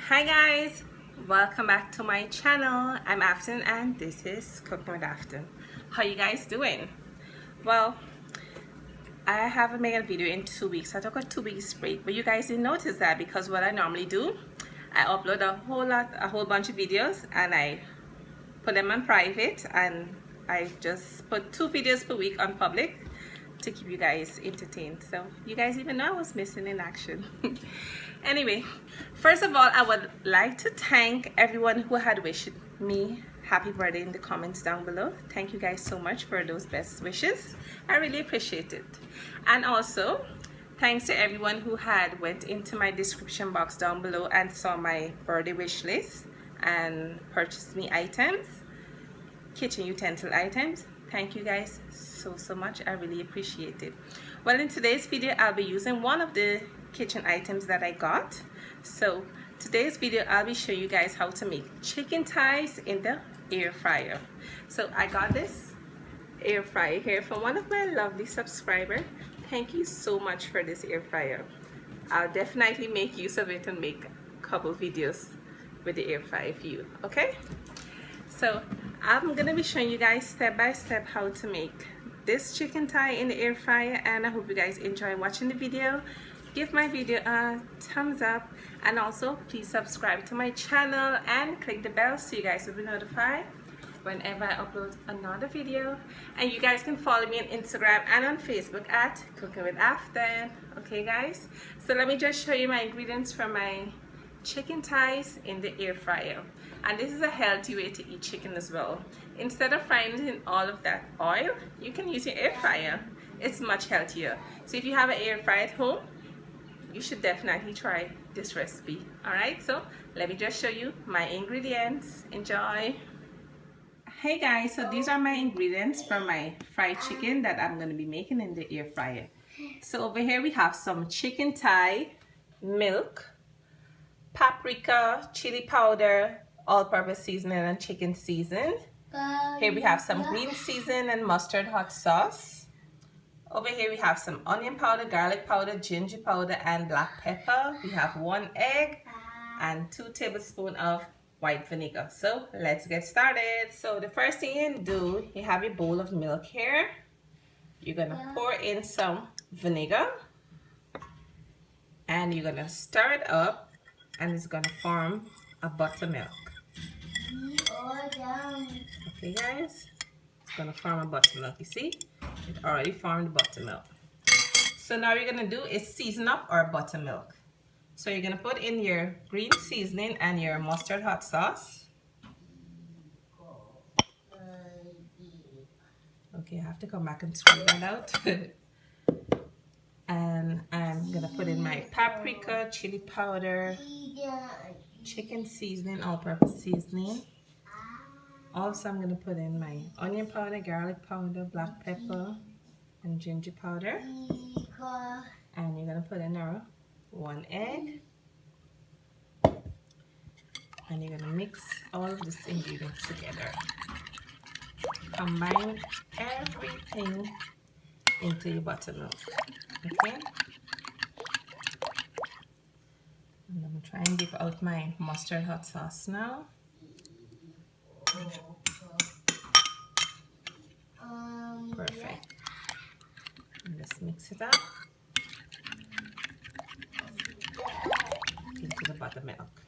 Hi guys, welcome back to my channel. I'm Afton and this is Cooking with Afton. How you guys doing? Well, I haven't made a video in 2 weeks. I took a 2 weeks break, but you guys didn't notice that because what I normally do, I upload a whole bunch of videos and I put them on private, and I just put 2 videos per week on public to keep you guys entertained. So you guys even know I was missing in action. Anyway, first of all, I would like to thank everyone who had wished me happy birthday in the comments down below. Thank you guys so much for those best wishes. I really appreciate it. And also thanks to everyone who had went into my description box down below and saw my birthday wish list and purchased me items, kitchen utensil items. Thank you guys so much. I really appreciate it. Well, in today's video I'll be using one of the kitchen items that I got. So today's video I'll be showing you guys how to make chicken thighs in the air fryer. So I got this air fryer here from one of my lovely subscribers. Thank you so much for this air fryer. I'll definitely make use of it and make a couple videos with the air fryer for you. Okay, so I'm gonna be showing you guys step by step how to make this chicken thigh in the air fryer, and I hope you guys enjoy watching the video. Give my video a thumbs up, and also please subscribe to my channel and click the bell so you guys will be notified whenever I upload another video. And you guys can follow me on Instagram and on Facebook at Cooking with Afton. Okay guys, so let me just show you my ingredients for my chicken thighs in the air fryer. And this is a healthy way to eat chicken as well. Instead of frying it in all of that oil, you can use your air fryer. It's much healthier. So if you have an air fryer at home, you should definitely try this recipe. Alright, so let me just show you my ingredients. Enjoy. Hey guys, so these are my ingredients for my fried chicken that I'm going to be making in the air fryer. So over here we have some chicken thigh, milk, paprika, chili powder, all-purpose seasoning and chicken season. Here we have some green season and mustard hot sauce. Over here we have some onion powder, garlic powder, ginger powder and black pepper. We have 1 egg and 2 tablespoons of white vinegar. So let's get started. So the first thing you do, you have your bowl of milk here. You're gonna pour in some vinegar and you're gonna stir it up, and it's gonna form a buttermilk. Okay guys, it's gonna form a buttermilk. You see, it already formed buttermilk. So now you're gonna do is season up our buttermilk. So you're gonna put in your green seasoning and your mustard hot sauce. Okay, I have to come back and screw that out. And I'm gonna put in my paprika, chili powder, chicken seasoning, all-purpose seasoning. Also, I'm gonna put in my onion powder, garlic powder, black pepper, and ginger powder. And you're gonna put in our 1 egg. And you're gonna mix all of these ingredients together. Combine everything into your buttermilk. Okay? And I'm gonna try and dip out my mustard hot sauce now. Perfect. And just mix it up into the buttermilk.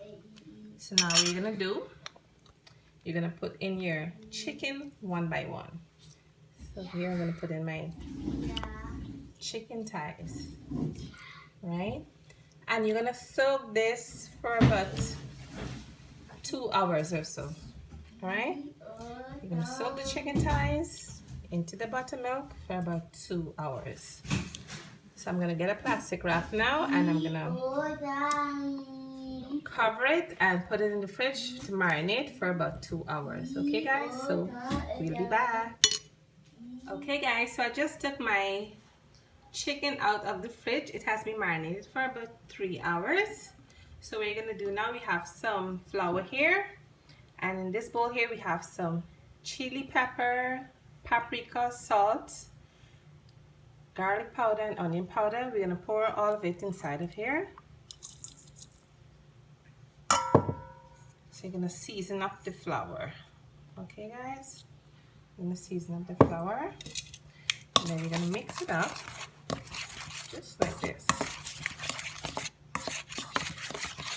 So now what you're gonna do, you're gonna put in your chicken one by one. So here I'm gonna put in my chicken thighs, right? And you're gonna soak this for about 2 hours or so. All right? You're gonna soak the chicken thighs into the buttermilk for about 2 hours. So I'm gonna get a plastic wrap now, and I'm gonna cover it and put it in the fridge to marinate for about 2 hours. Okay guys, so we'll be back. Okay guys, so I just took my chicken out of the fridge. It has been marinated for about 3 hours. So what you're gonna do now, we have some flour here, and in this bowl here we have some chili pepper, paprika, salt, garlic powder and onion powder. We're gonna pour all of it inside of here. So you're gonna season up the flour. Okay guys, you're gonna season up the flour, and then you're gonna mix it up just like this.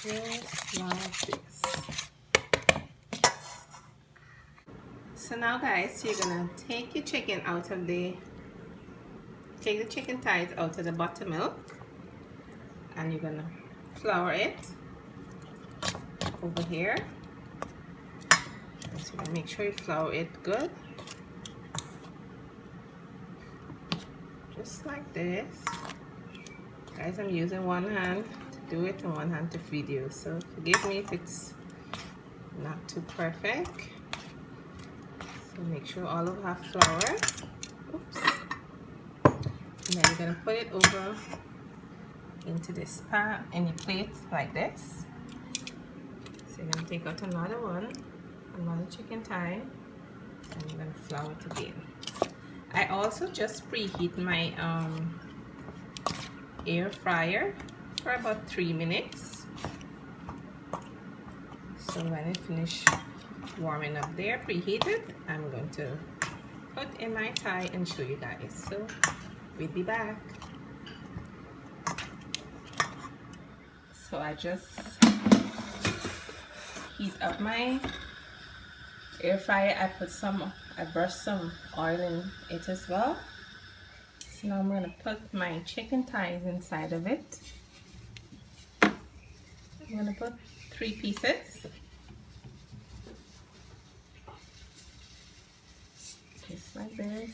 Just like this. So now guys, you're gonna take your chicken out of the chicken thighs out of the buttermilk, and you're gonna flour it over here. So you're gonna make sure you flour it good. Just like this. Guys, I'm using one hand to do it and one hand to video, so forgive me if it's not too perfect. So make sure all of our flour. Oops. And then you're gonna put it over into this pan, any plate like this. So you're gonna take out another chicken thigh, and you're gonna flour it again. I also just preheat my air fryer for about 3 minutes. So when it finishes warming up there, preheated, I'm going to put in my thigh and show you guys. So we'll be back. So I just heat up my air fryer. I brushed some oil in it as well. So now I'm going to put my chicken thighs inside of it. I'm going to put 3 pieces. Just like this.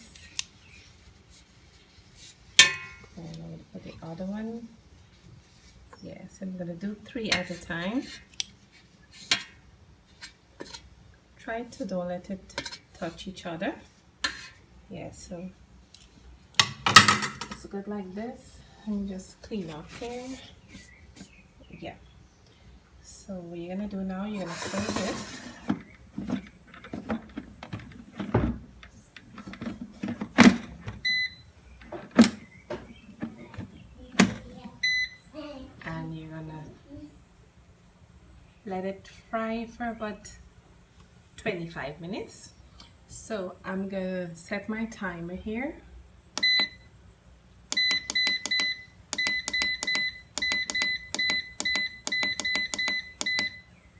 And I'm going to put the other one. Yes, I'm going to do 3 at a time. Try to don't let it touch each other. Yeah, so it's good like this. And just clean up here. Yeah. So what you're gonna do now, you're gonna close it. And you're gonna let it fry for about 25 minutes. So I'm gonna set my timer here.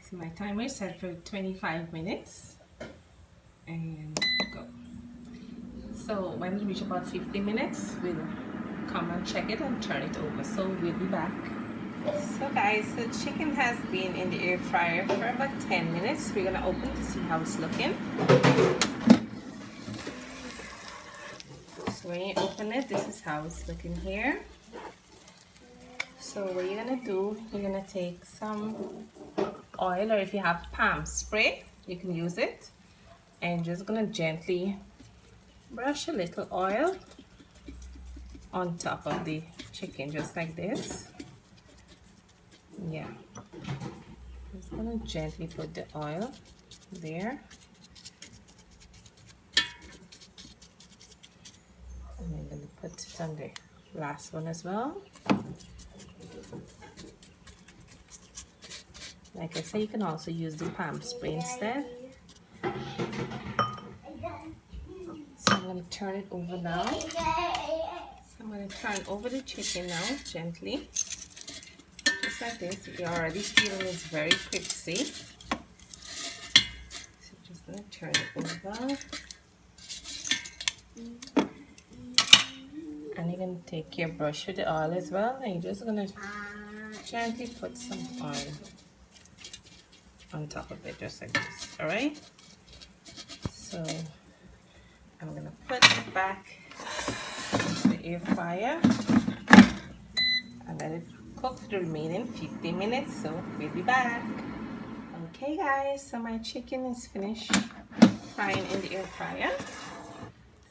So my timer is set for 25 minutes. And go. So when we reach about 50 minutes, we'll come and check it and turn it over. So we'll be back. So guys, the chicken has been in the air fryer for about 10 minutes. We're gonna open to see how it's looking. So when you open it, this is how it's looking here. So what you're gonna do, you're gonna take some oil, or if you have palm spray, you can use it. And just gonna gently brush a little oil on top of the chicken, just like this. Yeah, just gonna gently put the oil there, and I'm gonna put it on the last one as well. Like I say, you can also use the palm spray instead. So I'm going to turn it over now. So I'm going to turn over the chicken now, gently. Just like this. You're already feeling it's very crispy. So just going to turn it over. And you're going to take your brush with the oil as well. And you're just going to gently put some oil on top of it, just like this. Alright? So I'm gonna put it back into the air fryer and let it cook for the remaining 50 minutes. So we'll be back. Okay guys, so my chicken is finished frying in the air fryer.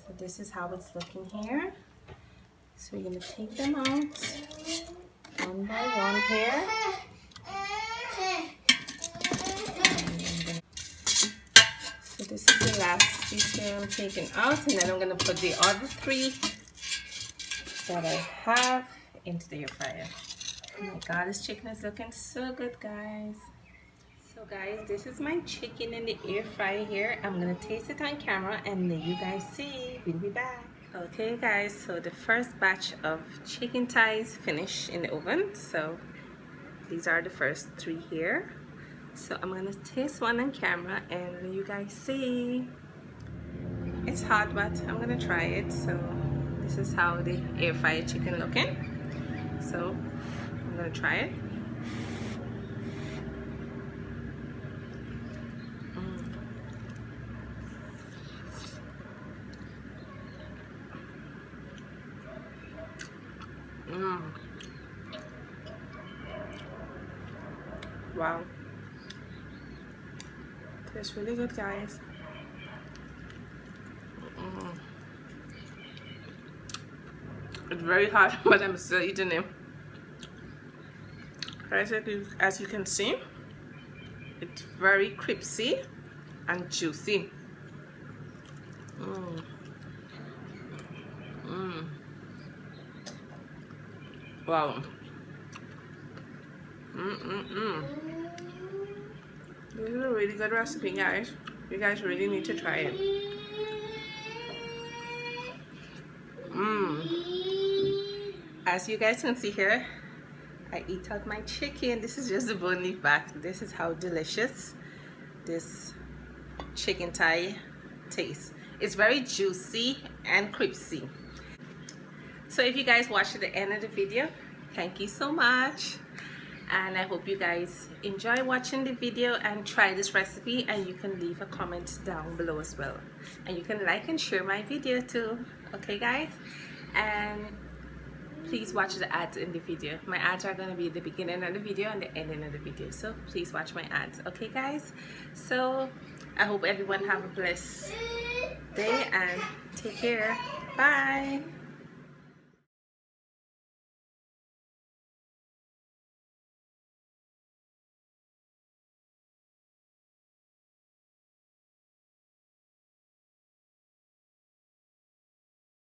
So this is how it's looking here. So we're gonna take them out one by one here. So this is the last piece here I'm taking out, and then I'm going to put the other 3 that I have into the air fryer. Oh my god, this chicken is looking so good, guys. So guys, this is my chicken in the air fryer here. I'm gonna taste it on camera and then you guys see. We'll be back. Okay guys, so the first batch of chicken thighs finished in the oven. So these are the first 3 here. So I'm gonna taste one on camera and you guys see. It's hot, but I'm gonna try it. So this is how the air fryer chicken looking. So I'm gonna try it. Wow, tastes really good, guys. It's very hot, but I'm still eating it. Guys, as you can see, it's very crispy and juicy. Wow. This is a really good recipe, guys. You guys really need to try it. As you guys can see here, I eat out my chicken. This is just the bone leaf back. This is how delicious this chicken thigh tastes. It's very juicy and crispy. So if you guys watched to the end of the video, thank you so much. And I hope you guys enjoy watching the video and try this recipe, and you can leave a comment down below as well. And you can like and share my video too. Okay guys? And please watch the ads in the video. My ads are going to be at the beginning of the video and the ending of the video. So please watch my ads. Okay guys? So I hope everyone have a blessed day and take care. Bye.